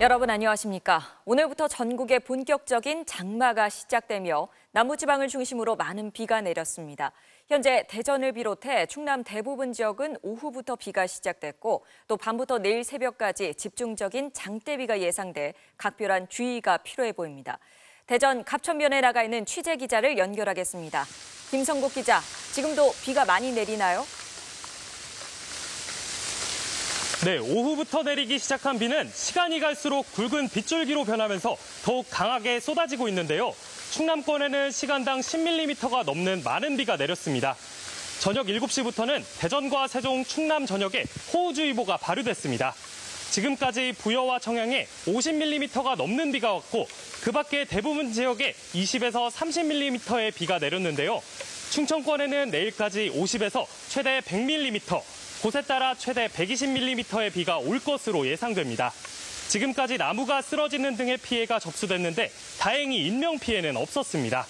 여러분 안녕하십니까? 오늘부터 전국에 본격적인 장마가 시작되며 남부지방을 중심으로 많은 비가 내렸습니다. 현재 대전을 비롯해 충남 대부분 지역은 오후부터 비가 시작됐고 또 밤부터 내일 새벽까지 집중적인 장대비가 예상돼 각별한 주의가 필요해 보입니다. 대전 갑천면에 나가 있는 취재 기자를 연결하겠습니다. 김성국 기자, 지금도 비가 많이 내리나요? 네, 오후부터 내리기 시작한 비는 시간이 갈수록 굵은 빗줄기로 변하면서 더욱 강하게 쏟아지고 있는데요. 충남권에는 시간당 10mm가 넘는 많은 비가 내렸습니다. 저녁 7시부터는 대전과 세종, 충남 전역에 호우주의보가 발효됐습니다. 지금까지 부여와 청양에 50mm가 넘는 비가 왔고 그 밖에 대부분 지역에 20에서 30mm의 비가 내렸는데요. 충청권에는 내일까지 50에서 최대 100mm, 곳에 따라 최대 120mm의 비가 올 것으로 예상됩니다. 지금까지 나무가 쓰러지는 등의 피해가 접수됐는데 다행히 인명 피해는 없었습니다.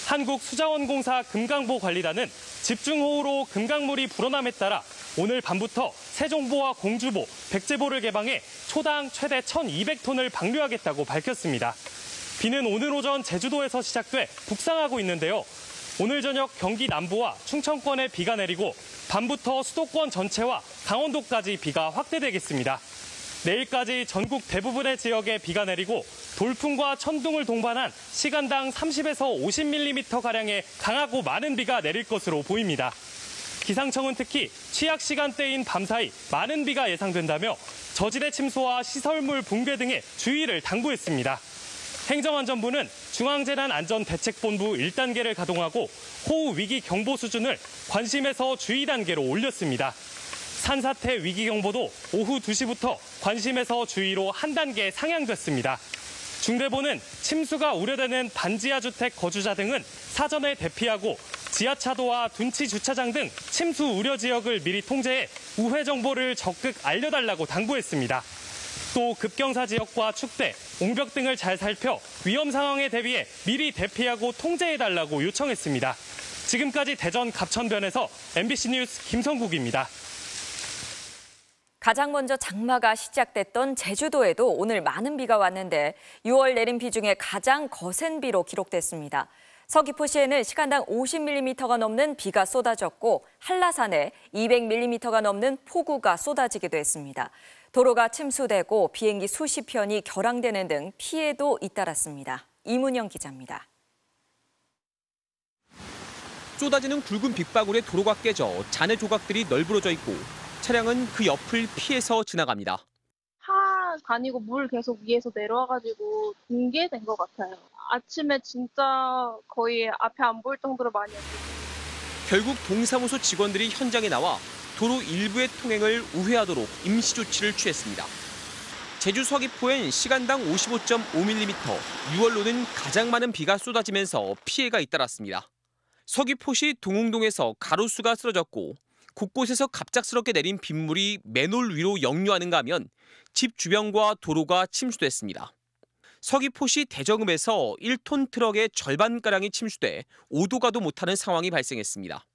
한국수자원공사 금강보 관리단은 집중호우로 금강물이 불어남에 따라 오늘 밤부터 세종보와 공주보, 백제보를 개방해 초당 최대 1,200톤을 방류하겠다고 밝혔습니다. 비는 오늘 오전 제주도에서 시작돼 북상하고 있는데요. 오늘 저녁 경기 남부와 충청권에 비가 내리고 밤부터 수도권 전체와 강원도까지 비가 확대되겠습니다. 내일까지 전국 대부분의 지역에 비가 내리고 돌풍과 천둥을 동반한 시간당 30에서 50mm가량의 강하고 많은 비가 내릴 것으로 보입니다. 기상청은 특히 취약 시간대인 밤사이 많은 비가 예상된다며 저지대 침수와 시설물 붕괴 등의 주의를 당부했습니다. 행정안전부는 중앙재난안전대책본부 1단계를 가동하고 호우 위기 경보 수준을 관심에서 주의 단계로 올렸습니다. 산사태 위기 경보도 오후 2시부터 관심에서 주의로 한 단계 상향됐습니다. 중대본은 침수가 우려되는 반지하 주택 거주자 등은 사전에 대피하고 지하차도와 둔치 주차장 등 침수 우려 지역을 미리 통제해 우회 정보를 적극 알려달라고 당부했습니다. 또 급경사 지역과 축대, 옹벽 등을 잘 살펴 위험 상황에 대비해 미리 대피하고 통제해달라고 요청했습니다. 지금까지 대전 갑천변에서 MBC 뉴스 김성국입니다. 가장 먼저 장마가 시작됐던 제주도에도 오늘 많은 비가 왔는데 6월 내린 비 중에 가장 거센 비로 기록됐습니다. 서귀포시에는 시간당 50mm가 넘는 비가 쏟아졌고 한라산에 200mm가 넘는 폭우가 쏟아지기도 했습니다. 도로가 침수되고 비행기 수십 편이 결항되는 등 피해도 잇따랐습니다. 이문영 기자입니다. 쏟아지는 굵은 빗방울에 도로가 깨져 잔해 조각들이 널브러져 있고 차량은 그 옆을 피해서 지나갑니다. 차 다니고 물 계속 위에서 내려와가지고 붕괴된 것 같아요. 아침에 진짜 거의 앞에 안 보일 정도로 많이 왔어요. 결국 동사무소 직원들이 현장에 나와 도로 일부의 통행을 우회하도록 임시 조치를 취했습니다. 제주 서귀포엔 시간당 55.5mm, 6월로는 가장 많은 비가 쏟아지면서 피해가 잇따랐습니다. 서귀포시 동흥동에서 가로수가 쓰러졌고 곳곳에서 갑작스럽게 내린 빗물이 맨홀 위로 역류하는가 하면 집 주변과 도로가 침수됐습니다. 서귀포시 대정읍에서 1톤 트럭의 절반가량이 침수돼 오도 가도 못하는 상황이 발생했습니다.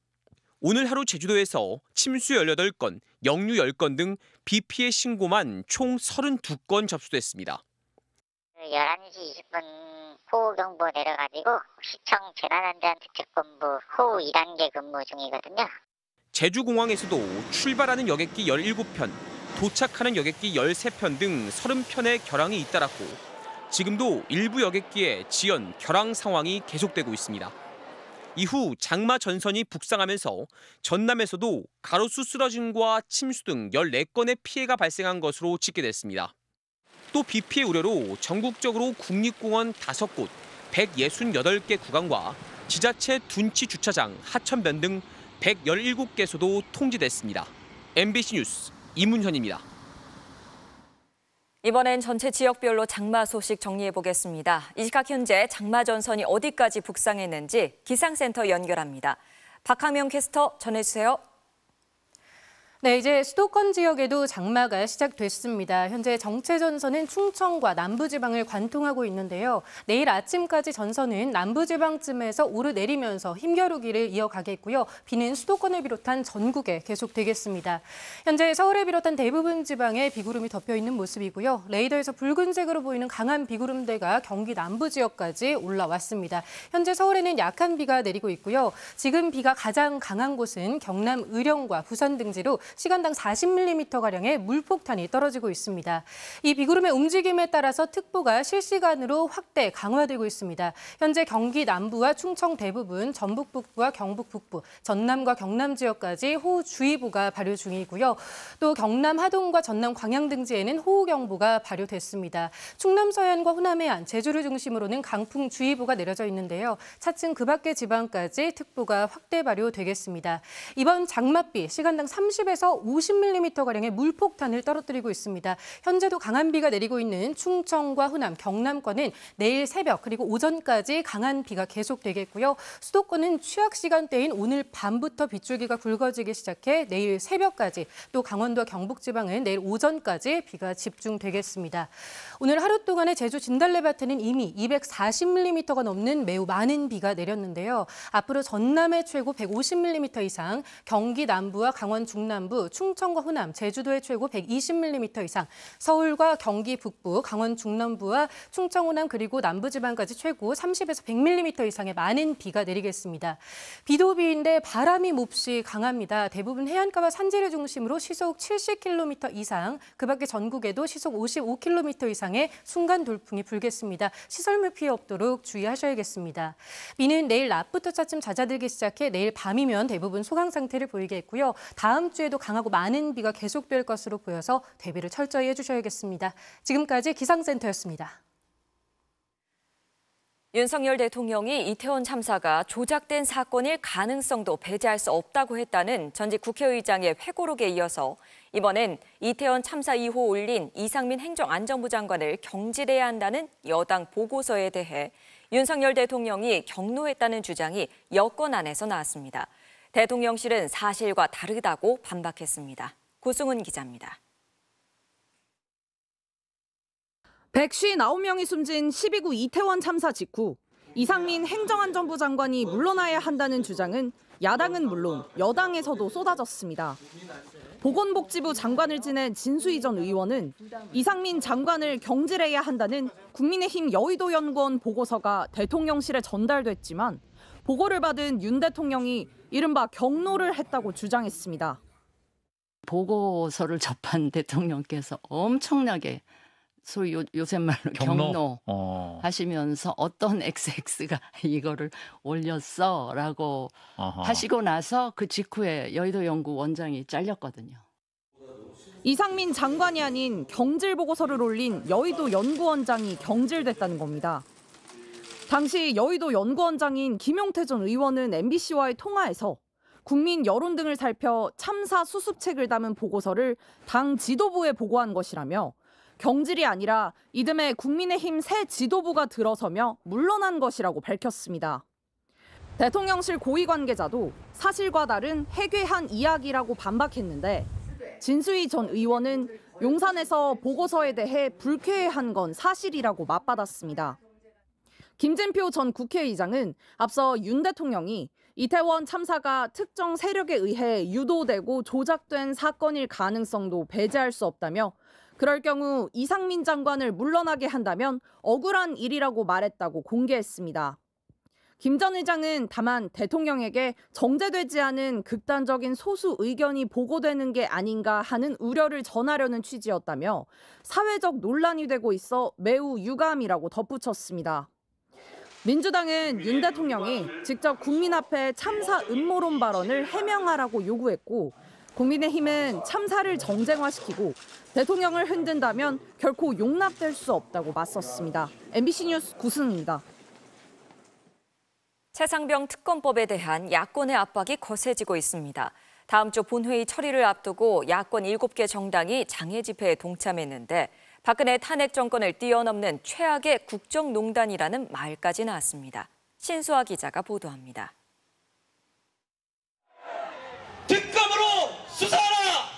오늘 하루 제주도에서 침수 18건, 역류 10건 등 비 피해 신고만 총 32건 접수됐습니다. 11시 20분 호우경보 내려가지고 시청 재난안전대책본부 호우 2단계 근무 중이거든요. 제주공항에서도 출발하는 여객기 17편, 도착하는 여객기 13편 등 30편의 결항이 잇따랐고 지금도 일부 여객기의 지연, 결항 상황이 계속되고 있습니다. 이후 장마 전선이 북상하면서 전남에서도 가로수 쓰러짐과 침수 등 14건의 피해가 발생한 것으로 집계됐습니다. 또 비 피해 우려로 전국적으로 국립공원 5곳, 168개 구간과 지자체 둔치 주차장, 하천변 등 117개소도 통제됐습니다. MBC 뉴스 이문현입니다. 이번엔 전체 지역별로 장마 소식 정리해보겠습니다. 이 시각 현재 장마 전선이 어디까지 북상했는지 기상센터 연결합니다. 박항명 캐스터 전해주세요. 네, 이제 수도권 지역에도 장마가 시작됐습니다. 현재 정체 전선은 충청과 남부지방을 관통하고 있는데요. 내일 아침까지 전선은 남부지방쯤에서 오르내리면서 힘겨루기를 이어가겠고요. 비는 수도권을 비롯한 전국에 계속되겠습니다. 현재 서울을 비롯한 대부분 지방에 비구름이 덮여 있는 모습이고요. 레이더에서 붉은색으로 보이는 강한 비구름대가 경기 남부 지역까지 올라왔습니다. 현재 서울에는 약한 비가 내리고 있고요. 지금 비가 가장 강한 곳은 경남 의령과 부산 등지로 시간당 40mm가량의 물폭탄이 떨어지고 있습니다. 이 비구름의 움직임에 따라서 특보가 실시간으로 확대, 강화되고 있습니다. 현재 경기 남부와 충청 대부분, 전북 북부와 경북 북부, 전남과 경남 지역까지 호우주의보가 발효 중이고요. 또 경남 하동과 전남 광양 등지에는 호우경보가 발효됐습니다. 충남 서해안과 호남 해안, 제주를 중심으로는 강풍주의보가 내려져 있는데요. 차츰 그 밖의 지방까지 특보가 확대 발효되겠습니다. 이번 장맛비 시간당 30에서 50mm가량의 물폭탄을 떨어뜨리고 있습니다. 현재도 강한 비가 내리고 있는 충청과 호남, 경남권은 내일 새벽 그리고 오전까지 강한 비가 계속되겠고요. 수도권은 취약 시간대인 오늘 밤부터 빗줄기가 굵어지기 시작해 내일 새벽까지, 또 강원도와 경북지방은 내일 오전까지 비가 집중되겠습니다. 오늘 하루 동안의 제주 진달래밭에는 이미 240mm가 넘는 매우 많은 비가 내렸는데요. 앞으로 전남의 최고 150mm 이상, 경기 남부와 강원 중남부, 충청과 호남, 제주도의 최고 120mm 이상, 서울과 경기 북부, 강원 중남부와 충청, 호남 그리고 남부지방까지 최고 30에서 100mm 이상의 많은 비가 내리겠습니다. 비도 비인데 바람이 몹시 강합니다. 대부분 해안가와 산지를 중심으로 시속 70km 이상, 그 밖에 전국에도 시속 55km 이상의 순간 돌풍이 불겠습니다. 시설물 피해 없도록 주의하셔야겠습니다. 비는 내일 낮부터 차츰 잦아들기 시작해 내일 밤이면 대부분 소강 상태를 보이겠고요. 다음 주에도 강하고 많은 비가 계속될 것으로 보여서 대비를 철저히 해주셔야겠습니다. 지금까지 기상센터였습니다. 윤석열 대통령이 이태원 참사가 조작된 사건일 가능성도 배제할 수 없다고 했다는 전직 국회의장의 회고록에 이어서 이번엔 이태원 참사 이후 올린 이상민 행정안전부 장관을 경질해야 한다는 여당 보고서에 대해 윤석열 대통령이 경로했다는 주장이 여권 안에서 나왔습니다. 대통령실은 사실과 다르다고 반박했습니다. 고승훈 기자입니다. 159명이 숨진 12구 이태원 참사 직후 이상민 행정안전부 장관이 물러나야 한다는 주장은 야당은 물론 여당에서도 쏟아졌습니다. 보건복지부 장관을 지낸 진수희 전 의원은 이상민 장관을 경질해야 한다는 국민의힘 여의도연구원 보고서가 대통령실에 전달됐지만 보고를 받은 윤 대통령이 이른바 경로를 했다고 주장했습니다. 보고서를 접한 대통령께서 엄청나게 소위 요새 말로 경로 하시면서 어떤 XX가 이거를 올렸어라고 하시고 나서 그 직후에 여의도 연구 원장이 잘렸거든요. 이상민 장관이 아닌 경질 보고서를 올린 여의도 연구원장이 경질됐다는 겁니다. 당시 여의도 연구원장인 김용태 전 의원은 MBC와의 통화에서 국민 여론 등을 살펴 참사 수습책을 담은 보고서를 당 지도부에 보고한 것이라며 경질이 아니라 이듬해 국민의힘 새 지도부가 들어서며 물러난 것이라고 밝혔습니다. 대통령실 고위 관계자도 사실과 다른 해괴한 이야기라고 반박했는데 진수희 전 의원은 용산에서 보고서에 대해 불쾌해한 건 사실이라고 맞받았습니다. 김진표 전 국회의장은 앞서 윤 대통령이 이태원 참사가 특정 세력에 의해 유도되고 조작된 사건일 가능성도 배제할 수 없다며 그럴 경우 이상민 장관을 물러나게 한다면 억울한 일이라고 말했다고 공개했습니다. 김 전 의장은 다만 대통령에게 정제되지 않은 극단적인 소수 의견이 보고되는 게 아닌가 하는 우려를 전하려는 취지였다며 사회적 논란이 되고 있어 매우 유감이라고 덧붙였습니다. 민주당은 윤 대통령이 직접 국민 앞에 참사 음모론 발언을 해명하라고 요구했고 국민의힘은 참사를 정쟁화시키고 대통령을 흔든다면 결코 용납될 수 없다고 맞섰습니다. MBC 뉴스 구승입니다. 최상병 특검법에 대한 야권의 압박이 거세지고 있습니다. 다음 주 본회의 처리를 앞두고 야권 7개 정당이 장애 집회에 동참했는데 박근혜 탄핵 정권을 뛰어넘는 최악의 국정농단이라는 말까지 나왔습니다. 신수아 기자가 보도합니다. 특검으로 수사하라!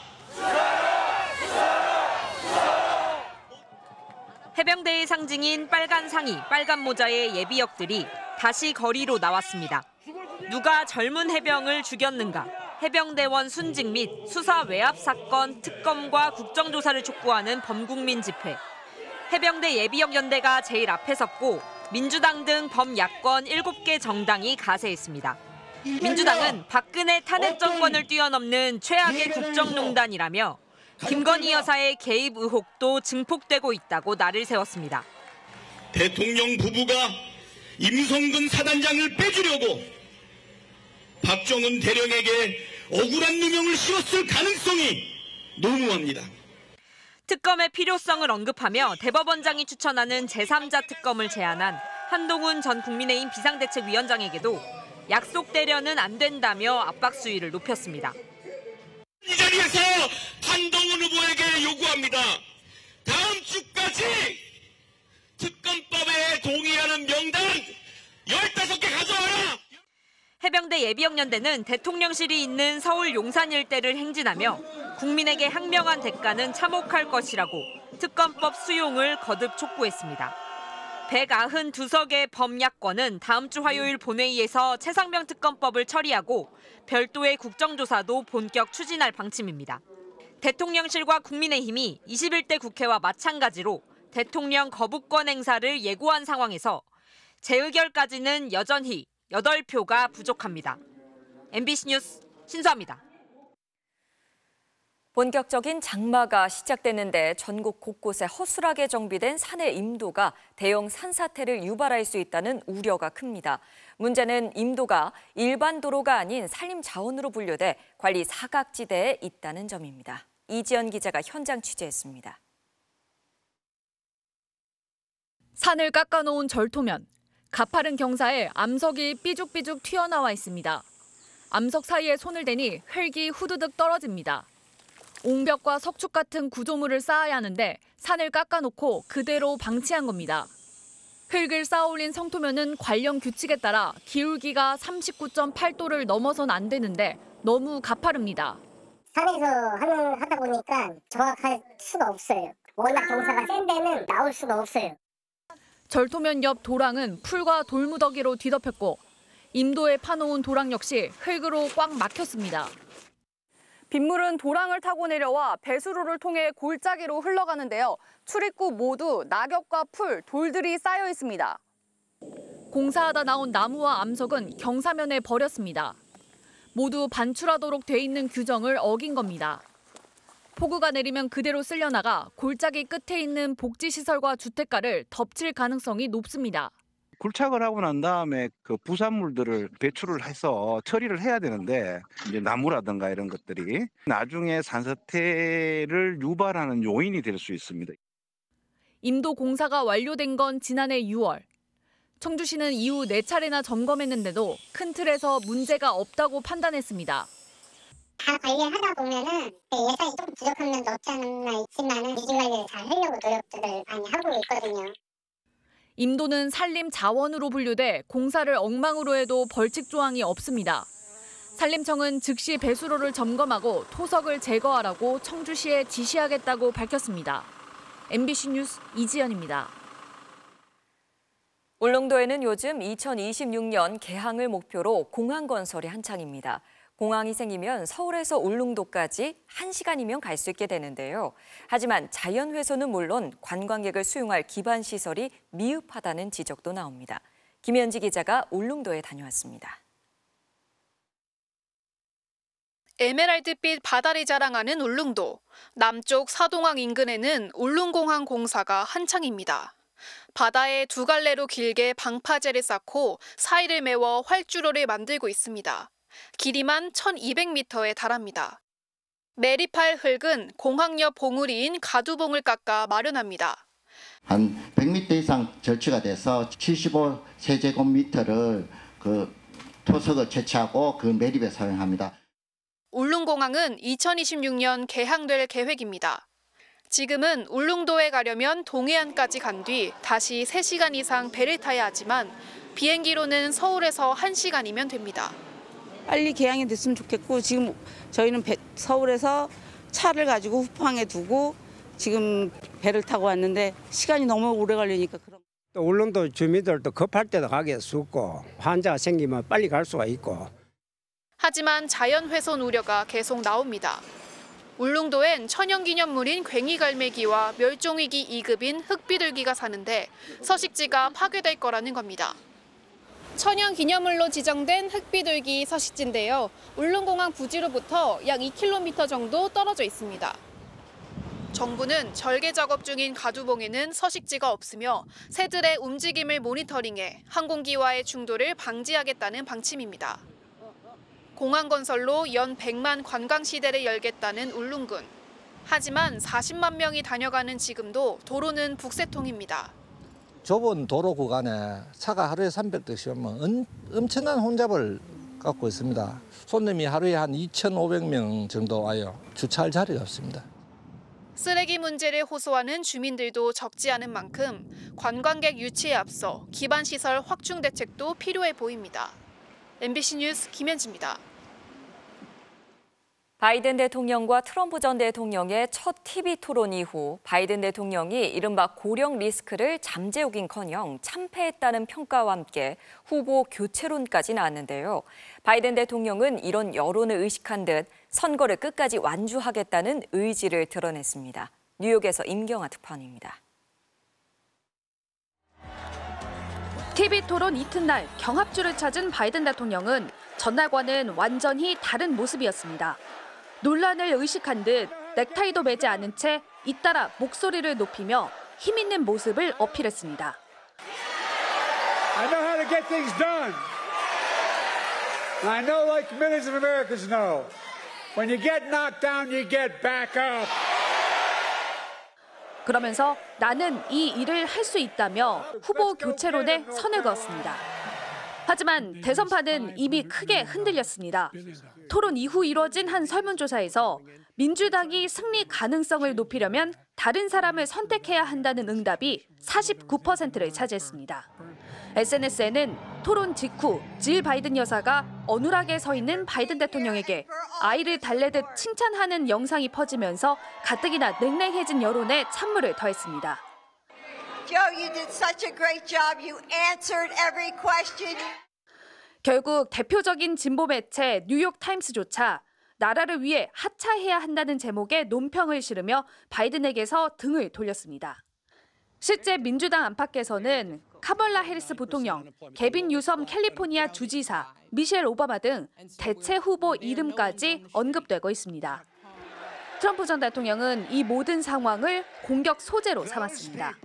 상징인 빨간 상의, 빨간 모자의 예비역들이 다시 거리로 나왔습니다. 누가 젊은 해병을 죽였는가? 해병대원 순직 및 수사 외압 사건 특검과 국정조사를 촉구하는 범국민 집회. 해병대 예비역 연대가 제일 앞에 섰고 민주당 등 범야권 7개 정당이 가세했습니다. 민주당은 박근혜 탄핵 정권을 뛰어넘는 최악의 국정농단이라며 김건희 여사의 개입 의혹도 증폭되고 있다고 날을 세웠습니다. 대통령 부부가 임성근 사단장을 빼주려고 박정훈 대령에게 억울한 누명을 씌웠을 가능성이 농후합니다. 특검의 필요성을 언급하며 대법원장이 추천하는 제3자 특검을 제안한 한동훈 전 국민의힘 비상대책위원장에게도 약속되려는 안 된다며 압박 수위를 높였습니다. 이 자리에서 한동훈 후보에게 요구합니다. 다음 주까지 특검법에 동의하는 명단 15개 가져와라. 해병대 예비역연대는 대통령실이 있는 서울 용산 일대를 행진하며 국민에게 항명한 대가는 참혹할 것이라고 특검법 수용을 거듭 촉구했습니다. 192석의 범야권은 다음 주 화요일 본회의에서 최상병 특검법을 처리하고 별도의 국정조사도 본격 추진할 방침입니다. 대통령실과 국민의힘이 21대 국회와 마찬가지로 대통령 거부권 행사를 예고한 상황에서 재의결까지는 여전히 8표가 부족합니다. MBC 뉴스 신수아입니다. 본격적인 장마가 시작됐는데 전국 곳곳에 허술하게 정비된 산의 임도가 대형 산사태를 유발할 수 있다는 우려가 큽니다. 문제는 임도가 일반 도로가 아닌 산림 자원으로 분류돼 관리 사각지대에 있다는 점입니다. 이지연 기자가 현장 취재했습니다. 산을 깎아놓은 절토면, 가파른 경사에 암석이 삐죽삐죽 튀어나와 있습니다. 암석 사이에 손을 대니 흙이 후두둑 떨어집니다. 옹벽과 석축 같은 구조물을 쌓아야 하는데 산을 깎아놓고 그대로 방치한 겁니다. 흙을 쌓아올린 성토면은 관련 규칙에 따라 기울기가 39.8도를 넘어선 안 되는데 너무 가파릅니다. 산에서 하다 보니까 정확할 수가 없어요. 워낙 경사가 센 데는 나올 수가 없어요. 절토면 옆 도랑은 풀과 돌무더기로 뒤덮였고 임도에 파놓은 도랑 역시 흙으로 꽉 막혔습니다. 빗물은 도랑을 타고 내려와 배수로를 통해 골짜기로 흘러가는데요. 출입구 모두 낙엽과 풀, 돌들이 쌓여 있습니다. 공사하다 나온 나무와 암석은 경사면에 버렸습니다. 모두 반출하도록 돼 있는 규정을 어긴 겁니다. 폭우가 내리면 그대로 쓸려나가 골짜기 끝에 있는 복지시설과 주택가를 덮칠 가능성이 높습니다. 굴착을 하고 난 다음에 그 부산물들을 배출을 해서 처리를 해야 되는데 이제 나무라든가 이런 것들이 나중에 산사태를 유발하는 요인이 될 수 있습니다. 임도 공사가 완료된 건 지난해 6월. 청주시는 이후 4차례나 점검했는데도 큰 틀에서 문제가 없다고 판단했습니다. 다 관리하다 보면은 예산이 조금 부족한 면도 없지 않나 있지만은 위기 관리를 잘 하려고 노력들을 많이 하고 있거든요. 임도는 산림 자원으로 분류돼 공사를 엉망으로 해도 벌칙 조항이 없습니다. 산림청은 즉시 배수로를 점검하고 토석을 제거하라고 청주시에 지시하겠다고 밝혔습니다. MBC 뉴스 이지연입니다. 울릉도에는 요즘 2026년 개항을 목표로 공항 건설이 한창입니다. 공항이 생기면 서울에서 울릉도까지 1시간이면 갈 수 있게 되는데요. 하지만 자연훼손은 물론 관광객을 수용할 기반 시설이 미흡하다는 지적도 나옵니다. 김현지 기자가 울릉도에 다녀왔습니다. 에메랄드빛 바다를 자랑하는 울릉도. 남쪽 사동항 인근에는 울릉공항 공사가 한창입니다. 바다에 두 갈래로 길게 방파제를 쌓고 사이를 메워 활주로를 만들고 있습니다. 길이만 1,200m에 달합니다. 매립할 흙은 공항 옆 봉우리인 가두봉을 깎아 마련합니다. 한 100m 이상 절취가 돼서 75세제곱미터를 그 토석을 채취하고 그 매립에 사용합니다. 울릉공항은 2026년 개항될 계획입니다. 지금은 울릉도에 가려면 동해안까지 간 뒤 다시 3시간 이상 배를 타야 하지만 비행기로는 서울에서 1시간이면 됩니다. 빨리 개항이 됐으면 좋겠고 지금 저희는 서울에서 차를 가지고 후팡에 두고 지금 배를 타고 왔는데 시간이 너무 오래 걸리니까 그런. 또 울릉도 주민들도 급할 때도 가게 sup고 환자가 생기면 빨리 갈 수가 있고. 하지만 자연 훼손 우려가 계속 나옵니다. 울릉도엔 천연기념물인 괭이갈매기와 멸종위기 2급인 흑비둘기가 사는데 서식지가 파괴될 거라는 겁니다. 천연기념물로 지정된 흑비둘기 서식지인데요. 울릉공항 부지로부터 약 2km 정도 떨어져 있습니다. 정부는 절개 작업 중인 가두봉에는 서식지가 없으며 새들의 움직임을 모니터링해 항공기와의 충돌을 방지하겠다는 방침입니다. 공항 건설로 연 100만 관광 시대를 열겠다는 울릉군. 하지만 40만 명이 다녀가는 지금도 도로는 북새통입니다. 좁은 도로 구간에 차가 하루에 300대씩 오면 엄청난 혼잡을 갖고 있습니다. 손님이 하루에 한 2,500명 정도 와요. 주차할 자리가 없습니다. 쓰레기 문제를 호소하는 주민들도 적지 않은 만큼 관광객 유치에 앞서 기반시설 확충 대책도 필요해 보입니다. MBC 뉴스 김현지입니다. 바이든 대통령과 트럼프 전 대통령의 첫 TV 토론 이후 바이든 대통령이 이른바 고령 리스크를 잠재우긴커녕 참패했다는 평가와 함께 후보 교체론까지 나왔는데요. 바이든 대통령은 이런 여론을 의식한 듯 선거를 끝까지 완주하겠다는 의지를 드러냈습니다. 뉴욕에서 임경아 특파원입니다. TV 토론 이튿날 경합주를 찾은 바이든 대통령은 전날과는 완전히 다른 모습이었습니다. 논란을 의식한 듯 넥타이도 매지 않은 채 잇따라 목소리를 높이며 힘 있는 모습을 어필했습니다. I know how to get things done. I know like millions of Americans know. When you get knocked down, you get back up. 그러면서 나는 이 일을 할 수 있다며 후보 교체론에 선을 그었습니다. 하지만 대선판은 이미 크게 흔들렸습니다. 토론 이후 이뤄진 한 설문조사에서 민주당이 승리 가능성을 높이려면 다른 사람을 선택해야 한다는 응답이 49%를 차지했습니다. SNS에는 토론 직후 질 바이든 여사가 어눌하게 서 있는 바이든 대통령에게 아이를 달래듯 칭찬하는 영상이 퍼지면서 가뜩이나 냉랭해진 여론에 찬물을 더했습니다. Joe, you did such a great job. You answered every question. 결국 대표적인 진보 매체 뉴욕 타임스조차 나라를 위해 하차해야 한다는 제목의 논평을 실으며 바이든에게서 등을 돌렸습니다. 실제 민주당 안팎에서는 카멀라 해리스 부통령, 개빈 뉴섬 캘리포니아 주지사, 미셸 오바마 등 대체 후보 이름까지 언급되고 있습니다. 트럼프 전 대통령은 이 모든 상황을 공격 소재로 삼았습니다.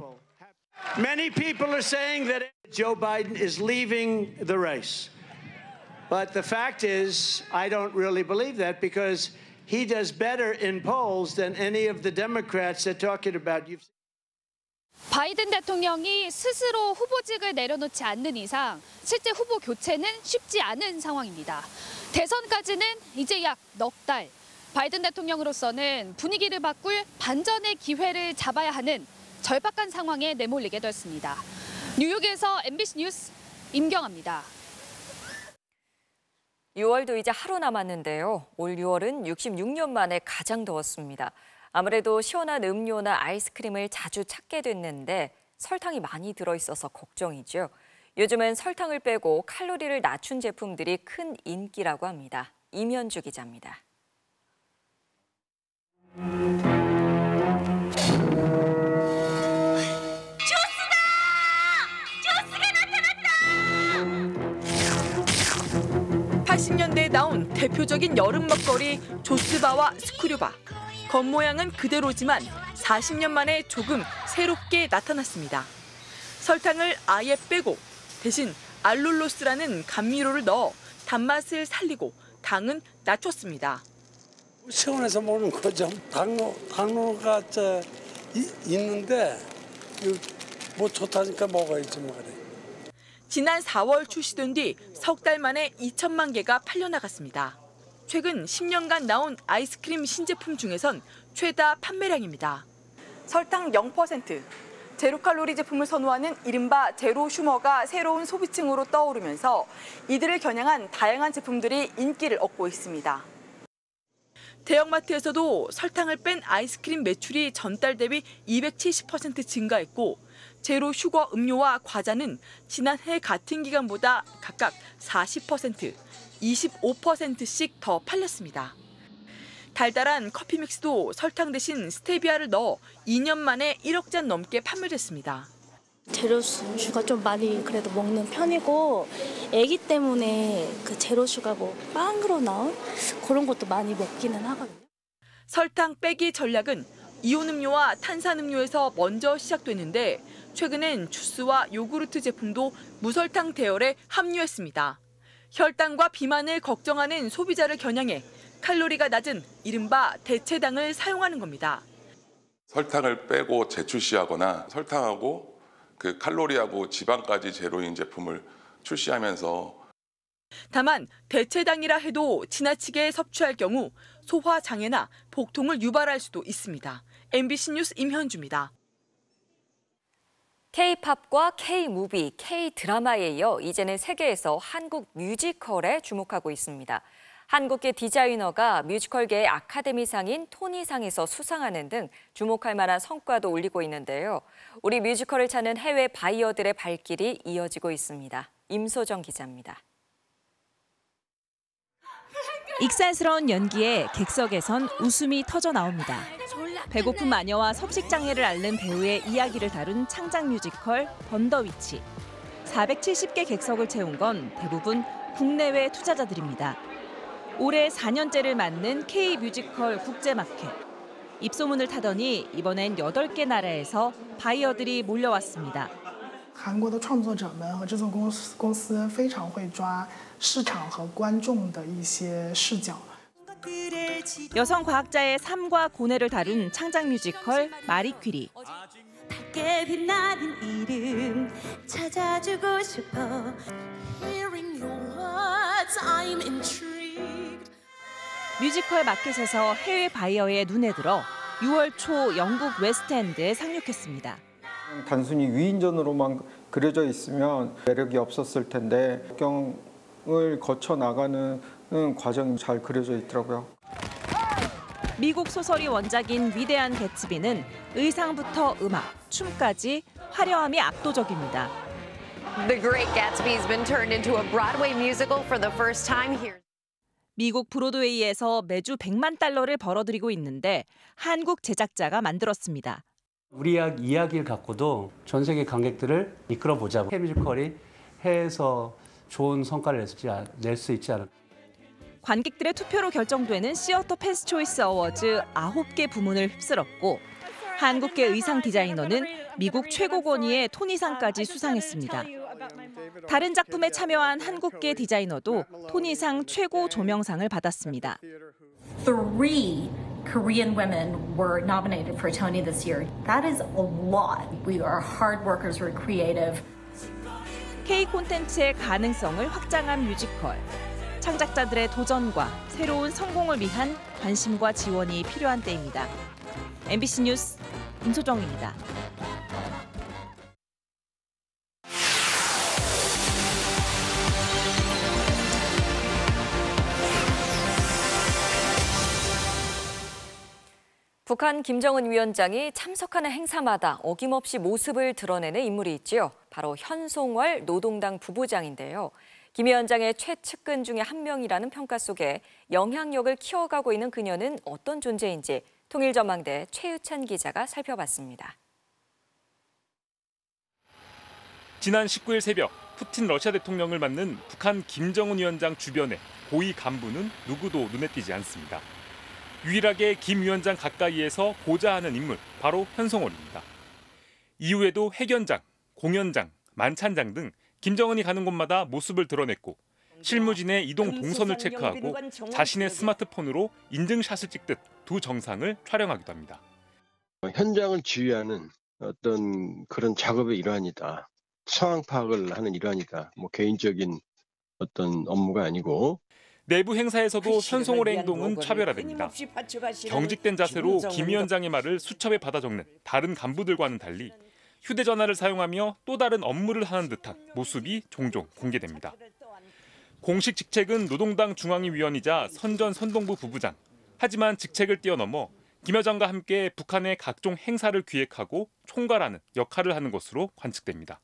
Many people are saying that Joe Biden is leaving the race. But the fact is, I don't really believe that because he does better in polls than any of the Democrats they're talking about. 바이든 대통령이 스스로 후보직을 내려놓지 않는 이상 실제 후보 교체는 쉽지 않은 상황입니다. 대선까지는 이제 약 넉 달. 바이든 대통령으로서는 분위기를 바꿀 반전의 기회를 잡아야 하는 절박한 상황에 내몰리게 됐습니다. 뉴욕에서 MBC 뉴스 임경아입니다. 6월도 이제 하루 남았는데요. 올 6월은 66년 만에 가장 더웠습니다. 아무래도 시원한 음료나 아이스크림을 자주 찾게 됐는데 설탕이 많이 들어있어서 걱정이죠. 요즘은 설탕을 빼고 칼로리를 낮춘 제품들이 큰 인기라고 합니다. 임현주 기자입니다. 조스가 80년대에 나온 대표적인 여름 먹거리 조스바와 스크류바. 겉모양은 그대로지만 40년 만에 조금 새롭게 나타났습니다. 설탕을 아예 빼고 대신 알룰로스라는 감미료를 넣어 단맛을 살리고 당은 낮췄습니다. 시원해서 먹는 거죠. 당뇨가 있는데 뭐 좋다니까 먹어야지 뭐 그래. 지난 4월 출시된 뒤 석 달 만에 2천만 개가 팔려나갔습니다. 최근 10년간 나온 아이스크림 신제품 중에선 최다 판매량입니다. 설탕 0%, 제로칼로리 제품을 선호하는 이른바 제로 슈머가 새로운 소비층으로 떠오르면서 이들을 겨냥한 다양한 제품들이 인기를 얻고 있습니다. 대형마트에서도 설탕을 뺀 아이스크림 매출이 전달 대비 270% 증가했고 제로 슈거 음료와 과자는 지난해 같은 기간보다 각각 40%, 25%씩 더 팔렸습니다. 달달한 커피 믹스도 설탕 대신 스테비아를 넣어 2년 만에 1억 잔 넘게 판매됐습니다. 제로슈가 좀 많이 그래도 먹는 편이고 애기 때문에 그 제로슈가 뭐 빵으로 나온 그런 것도 많이 먹기는 하거든요. 설탕 빼기 전략은 이온 음료와 탄산 음료에서 먼저 시작됐는데 최근엔 주스와 요구르트 제품도 무설탕 대열에 합류했습니다. 혈당과 비만을 걱정하는 소비자를 겨냥해 칼로리가 낮은 이른바 대체당을 사용하는 겁니다. 설탕을 빼고 재출시하거나 설탕하고 그 칼로리하고 지방까지 제로인 제품을 출시하면서 다만 대체당이라 해도 지나치게 섭취할 경우 소화 장애나 복통을 유발할 수도 있습니다. MBC 뉴스 임현주입니다. K-팝과 K-무비, K-드라마에 이어 이제는 세계에서 한국 뮤지컬에 주목하고 있습니다. 한국계 디자이너가 뮤지컬계의 아카데미상인 토니상에서 수상하는 등 주목할 만한 성과도 올리고 있는데요. 우리 뮤지컬을 찾는 해외 바이어들의 발길이 이어지고 있습니다. 임소정 기자입니다. 익살스러운 연기에 객석에선 웃음이 터져 나옵니다. 배고픈 마녀와 섭식장애를 앓는 배우의 이야기를 다룬 창작 뮤지컬 번더위치. 470개 객석을 채운 건 대부분 국내외 투자자들입니다. 올해 4년째를 맞는 K-뮤지컬 국제마켓. 입소문을 타더니 이번엔 8개 나라에서 바이어들이 몰려왔습니다. 韩国的创作者们和制作公司非常会抓市场和观众的一些视角。 여성 과학자의 삶과 고뇌를 다룬 창작 뮤지컬 마리 퀴리. 밝게 빛나는 이름 찾아주고 싶어. Hearing your words, I'm intrigued. 뮤지컬 마켓에서 해외 바이어의 눈에 들어 6월 초 영국 웨스트엔드에 상륙했습니다. 단순히 위인전으로만 그려져 있으면 매력이 없었을 텐데 국경을 거쳐 나가는 과정이 잘 그려져 있더라고요. 미국 소설이 원작인 위대한 개츠비는 의상부터 음악, 춤까지 화려함이 압도적입니다. The Great Gatsby has been turned into a Broadway musical for the first time here. 미국 브로드웨이에서 매주 100만 달러를 벌어들이고 있는데 한국 제작자가 만들었습니다. 우리 이야기를 갖고도 전 세계 관객들을 이끌어보자. K-뮤지컬이 해외에서 좋은 성과를 낼 수 있지 않을까. 관객들의 투표로 결정되는 시어터 팬스 초이스 어워즈 9개 부문을 휩쓸었고 한국계 의상 디자이너는 미국 최고 권위의 토니상까지 수상했습니다. 다른 작품에 참여한 한국계 디자이너도 토니상 최고 조명상을 받았습니다. 3 Korean women were nominated for Tony this year. That is a lot. We are hard workers, we're creative. K 콘텐츠의 가능성을 확장한 뮤지컬. 창작자들의 도전과 새로운 성공을 위한 관심과 지원이 필요한 때입니다. MBC 뉴스 임소정입니다. 북한 김정은 위원장이 참석하는 행사마다 어김없이 모습을 드러내는 인물이 있지요. 바로 현송월 노동당 부부장인데요. 김 위원장의 최측근 중에 한 명이라는 평가 속에 영향력을 키워가고 있는 그녀는 어떤 존재인지 통일전망대 최유찬 기자가 살펴봤습니다. 지난 19일 새벽 푸틴 러시아 대통령을 맞는 북한 김정은 위원장 주변의 고위 간부는 누구도 눈에 띄지 않습니다. 유일하게 김 위원장 가까이에서 보좌하는 인물, 바로 현송월입니다. 이후에도 회견장, 공연장, 만찬장 등 김정은이 가는 곳마다 모습을 드러냈고 실무진의 이동 동선을 체크하고 자신의 스마트폰으로 인증샷을 찍듯 두 정상을 촬영하기도 합니다. 현장을 지휘하는 어떤 그런 작업의 일환이다. 상황 파악을 하는 일환이다. 개인적인 어떤 업무가 아니고. 내부 행사에서도 현송월의 행동은 차별화됩니다. 경직된 자세로 김 위원장의 말을 수첩에 받아 적는 다른 간부들과는 달리 휴대전화를 사용하며 또 다른 업무를 하는 듯한 모습이 종종 공개됩니다. 공식 직책은 노동당 중앙위 위원이자 선전선동부 부부장. 하지만 직책을 뛰어넘어 김 여장과 함께 북한의 각종 행사를 기획하고 총괄하는 역할을 하는 것으로 관측됩니다.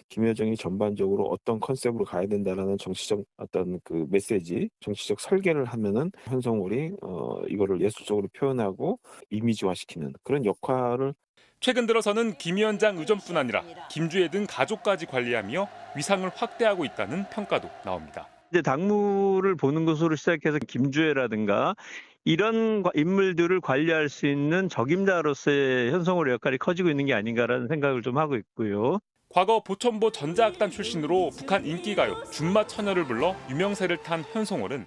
김 여정이 전반적으로 어떤 컨셉으로 가야 된다라는 정치적 어떤 그 메시지, 정치적 설계를 하면은 현성월이 이거를 예술적으로 표현하고 이미지화시키는 그런 역할을. 최근 들어서는 김 위원장 의전뿐 아니라 김주애 등 가족까지 관리하며 위상을 확대하고 있다는 평가도 나옵니다. 이제 당무를 보는 것으로 시작해서 김주애라든가 이런 인물들을 관리할 수 있는 적임자로서의 현성월의 역할이 커지고 있는 게 아닌가라는 생각을 좀 하고 있고요. 과거 보천보 전자악단 출신으로 북한 인기가요 준마처녀를 불러 유명세를 탄 현송월은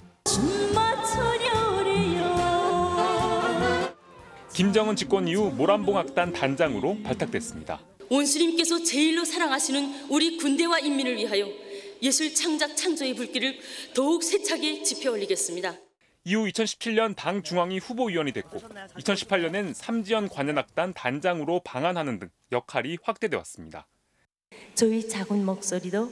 김정은 집권 이후 모란봉악단 단장으로 발탁됐습니다. 온스님께서 제일로 사랑하시는 우리 군대와 인민을 위하여 예술 창작 창조의 불길을 더욱 세차게 지펴 올리겠습니다. 이후 2017년 당 중앙위 후보위원이 됐고 2018년엔 삼지연 관현악단 단장으로 방한하는 등 역할이 확대돼 왔습니다. 저희 작은 목소리도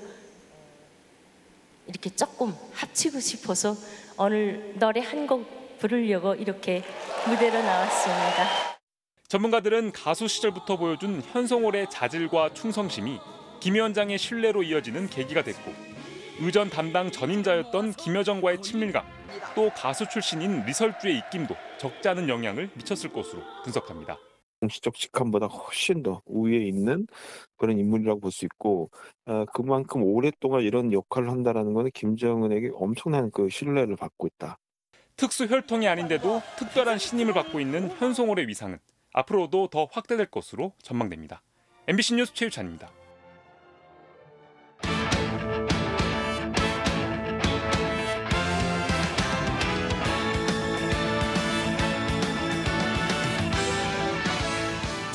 이렇게 조금 합치고 싶어서 오늘 노래 한 곡 부르려고 이렇게 무대로 나왔습니다. 전문가들은 가수 시절부터 보여준 현송월의 자질과 충성심이 김 위원장의 신뢰로 이어지는 계기가 됐고 의전 담당 전임자였던 김 여정과의 친밀감, 또 가수 출신인 리설주의 입김도 적지 않은 영향을 미쳤을 것으로 분석합니다. 정치적 직함보다 훨씬 더 우위에 있는 그런 인물이라고 볼 수 있고 그만큼 오랫동안 이런 역할을 한다는 것은 김정은에게 엄청난 그 신뢰를 받고 있다. 특수 혈통이 아닌데도 특별한 신임을 받고 있는 현송월의 위상은 앞으로도 더 확대될 것으로 전망됩니다. MBC 뉴스 최유찬입니다.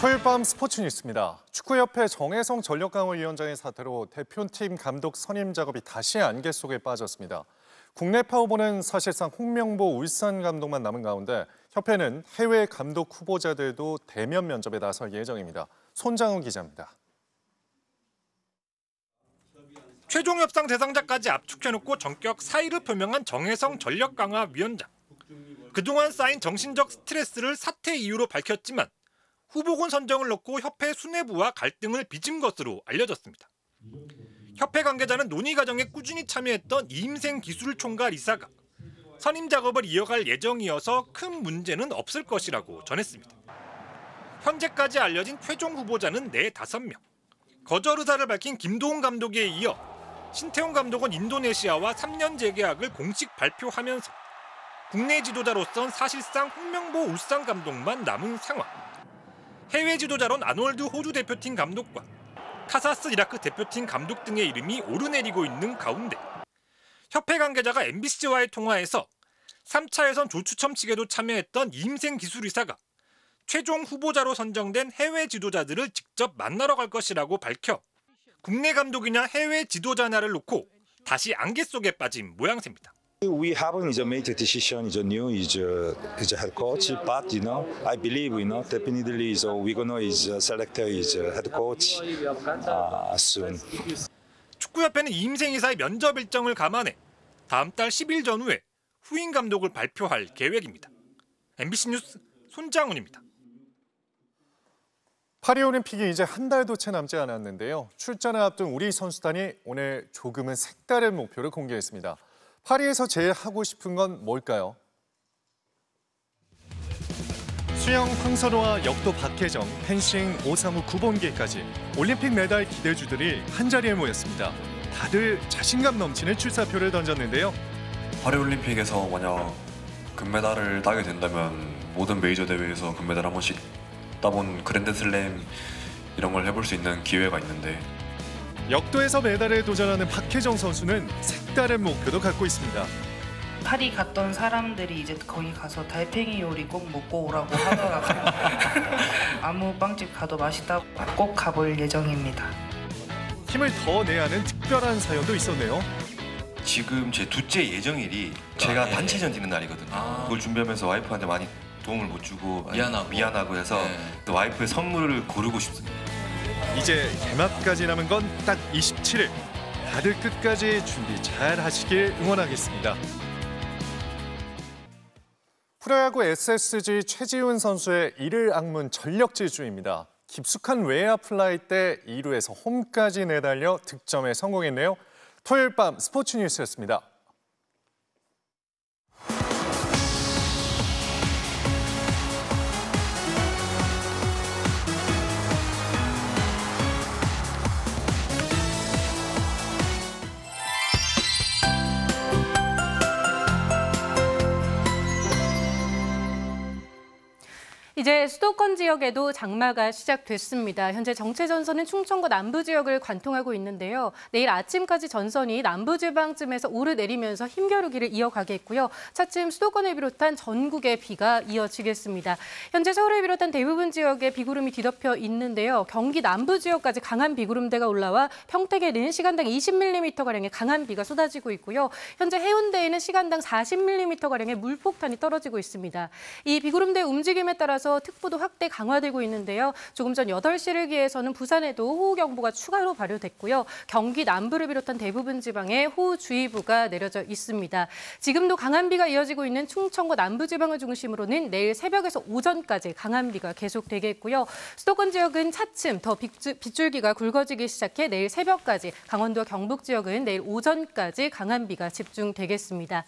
토요일 밤 스포츠 뉴스입니다. 축구협회 정혜성 전력강화위원장의 사태로 대표팀 감독 선임 작업이 다시 안개 속에 빠졌습니다. 국내파 후보는 사실상 홍명보 울산 감독만 남은 가운데 협회는 해외 감독 후보자들도 대면 면접에 나설 예정입니다. 손장훈 기자입니다. 최종 협상 대상자까지 압축해놓고 전격 사의를 표명한 정혜성 전력강화위원장. 그동안 쌓인 정신적 스트레스를 사퇴 이유로 밝혔지만 후보군 선정을 놓고 협회 수뇌부와 갈등을 빚은 것으로 알려졌습니다. 협회 관계자는 논의 과정에 꾸준히 참여했던 이임생 기술총괄 이사가 선임 작업을 이어갈 예정이어서 큰 문제는 없을 것이라고 전했습니다. 현재까지 알려진 최종 후보자는 4-5명. 거절 의사를 밝힌 김도훈 감독에 이어 신태용 감독은 인도네시아와 3년 재계약을 공식 발표하면서 국내 지도자로선 사실상 홍명보 울산 감독만 남은 상황. 해외 지도자론 아놀드 호주 대표팀 감독과 카사스 이라크 대표팀 감독 등의 이름이 오르내리고 있는 가운데 협회 관계자가 MBC와의 통화에서 3차 예선 조추첨식에도 참여했던 이임생 기술이사가 최종 후보자로 선정된 해외 지도자들을 직접 만나러 갈 것이라고 밝혀 국내 감독이냐 해외 지도자냐를 놓고 다시 안개 속에 빠진 모양새입니다. We haven't made a decision. Is new is head coach, but I believe definitely we're gonna select his head coach soon. 축구협회는 이임생 이사의 면접 일정을 감안해 다음 달 10일 전후에 후임 감독을 발표할 계획입니다. MBC 뉴스 손장훈입니다. 파리올림픽이 이제 한 달도 채 남지 않았는데요. 출전을 앞둔 우리 선수단이 오늘 조금은 색다른 목표를 공개했습니다. 파리에서 제일 하고 싶은 건 뭘까요? 수영 황선호와 역도 박혜정, 펜싱 오상우 구본기까지 올림픽 메달 기대주들이 한자리에 모였습니다. 다들 자신감 넘치는 출사표를 던졌는데요. 파리올림픽에서 만약 금메달을 따게 된다면 모든 메이저 대회에서 금메달 한 번씩 따본 그랜드슬램 이런 걸 해볼 수 있는 기회가 있는데 역도에서 메달에 도전하는 박혜정 선수는 색다른 목표도 갖고 있습니다. 파리 갔던 사람들이 이제 거기 가서 달팽이 요리 꼭 먹고 오라고 하더라고요. 아무 빵집 가도 맛있다고 꼭 가볼 예정입니다. 힘을 더 내야 하는 특별한 사연도 있었네요. 지금 제 둘째 예정일이 제가 단체전 뛰는 날이거든요. 그걸 준비하면서 와이프한테 많이 도움을 못 주고 미안하고 해서 또 와이프의 선물을 고르고 싶습니다. 이제 개막까지 남은 건 딱 27일. 다들 끝까지 준비 잘 하시길 응원하겠습니다. 프로야구 SSG 최지훈 선수의 1일 악문 전력 질주입니다. 깊숙한 외야 플라이 때 2루에서 홈까지 내달려 득점에 성공했네요. 토요일 밤 스포츠 뉴스였습니다. 이제 수도권 지역에도 장마가 시작됐습니다. 현재 정체 전선은 충청과 남부 지역을 관통하고 있는데요. 내일 아침까지 전선이 남부지방쯤에서 오르내리면서 힘겨루기를 이어가겠고요. 차츰 수도권을 비롯한 전국에 비가 이어지겠습니다. 현재 서울을 비롯한 대부분 지역에 비구름이 뒤덮여 있는데요. 경기 남부 지역까지 강한 비구름대가 올라와 평택에는 시간당 20mm가량의 강한 비가 쏟아지고 있고요. 현재 해운대에는 시간당 40mm가량의 물폭탄이 떨어지고 있습니다. 이 비구름대 움직임에 따라서 특보도 확대 강화되고 있는데요. 조금 전 8시를 기해서는 부산에도 호우경보가 추가로 발효됐고요. 경기 남부를 비롯한 대부분 지방에 호우주의보가 내려져 있습니다. 지금도 강한 비가 이어지고 있는 충청과 남부지방을 중심으로는 내일 새벽에서 오전까지 강한 비가 계속되겠고요. 수도권 지역은 차츰 더 빗줄기가 굵어지기 시작해 내일 새벽까지, 강원도와 경북 지역은 내일 오전까지 강한 비가 집중되겠습니다.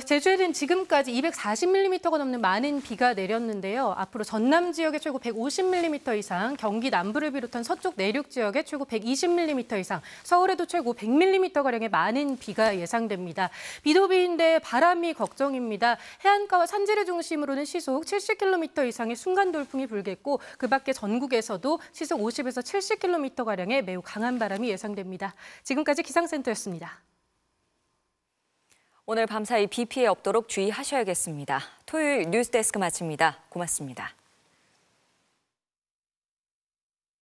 제주에는 지금까지 240mm가 넘는 많은 비가 내렸는데요. 앞으로 전남 지역에 최고 150mm 이상, 경기 남부를 비롯한 서쪽 내륙 지역에 최고 120mm 이상, 서울에도 최고 100mm가량의 많은 비가 예상됩니다. 비도 비인데 바람이 걱정입니다. 해안가와 산지를 중심으로는 시속 70km 이상의 순간 돌풍이 불겠고, 그 밖에 전국에서도 시속 50에서 70km가량의 매우 강한 바람이 예상됩니다. 지금까지 기상센터였습니다. 오늘 밤사이 비 피해 없도록 주의하셔야겠습니다. 토요일 뉴스데스크 마칩니다. 고맙습니다.